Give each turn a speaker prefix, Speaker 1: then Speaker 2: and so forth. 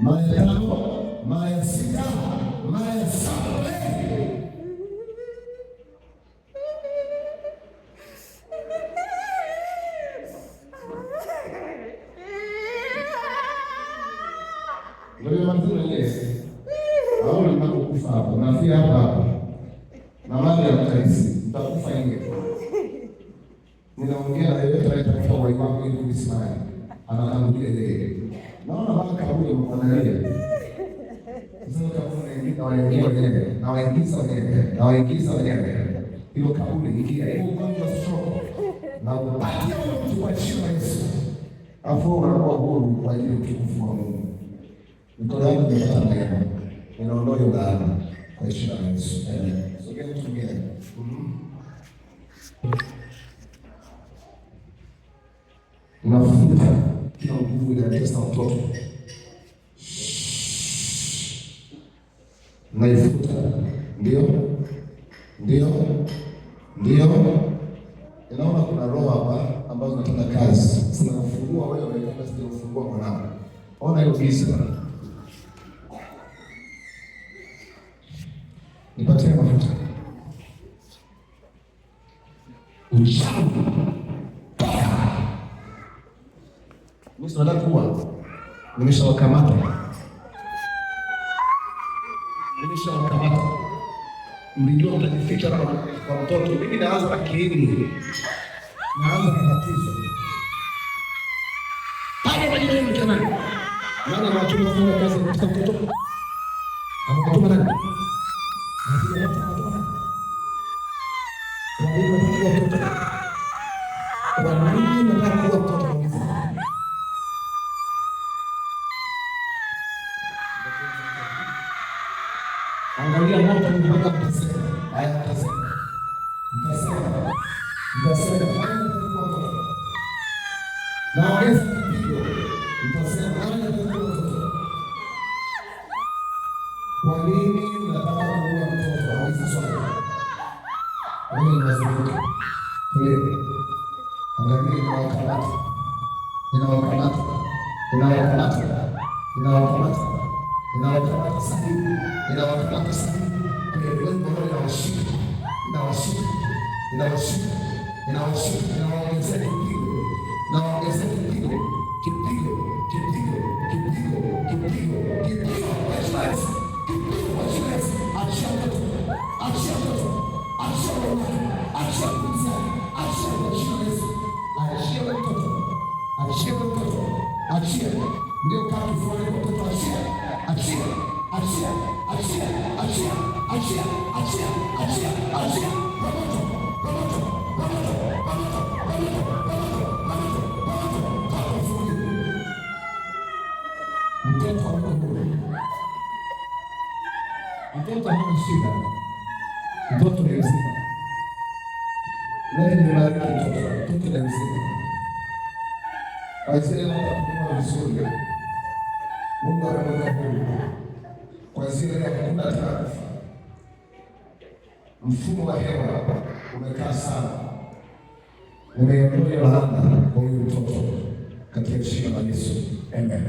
Speaker 1: mara ya 5, mara ya 6, mara ya 7. Wewe mtu mwenyewe au unakufa hapa, unafia hapa na mali ya mtaisi, utakufa nje. Ninaongea na yeye atakayekufa kwa imani ili kusimama. Anatangulia yeye. Naona baba kaburi mkonalia. Sasa kaburi nyingine na waingia wenyewe, na waingiza wenyewe, na waingiza wenyewe. Hilo kaburi ingia, hiyo ugonjwa stroke. Na upatia mtu kwa jina la Yesu. Afu unakuwa huru kwa ajili ya utukufu wa Mungu. Mikono yangu imepata neema. Ninaondoa hiyo laana kwa jina la Yesu. Sogea mtu mwingine. Unafuta kila nguvu inatesa mtoto. Naifuta. Ndio. Inaona kuna roho hapa ambazo zinatenda kazi. Zinakufungua wewe kama sijafungua mwanao. Ona hiyo giza. Nipatie mafuta. Uchawi. Mimi nataka kuwa nimeshawakamata. Mlijua mtajificha kwa mtoto. Mimi naanza na kiini. Naanza na tatizo. Pale kwa jina hili tena. Nani anatuma kufanya kazi kwa mtoto? Anatuma nani? Kwa nini nataka kuwa mtoto? Angalia moto ni mpaka mtasema. Haya mtasema. Naongeza kipigo. Mtasema haya mtasema. Kwa nini nataka kuua mtoto? Hawezi swali. Wewe unazunguka. Tulie. Angalia inawakamata sasa. Kwa hiyo mbona inawashika. Inaongeza kipigo. Achia. Ndio kama kifuani kwa mtoto achia. Mtoto hana shida. Mtoto ni mzima. Nani ni mtoto ni mzima. Aisema kwa vizuri. Mungu anaweka Mungu. Kwa zile ya kuna taarifa. Mfumo wa hewa umekaa sana. Umeondoa laana kwa huyu mtoto katika jina la Yesu. Amen.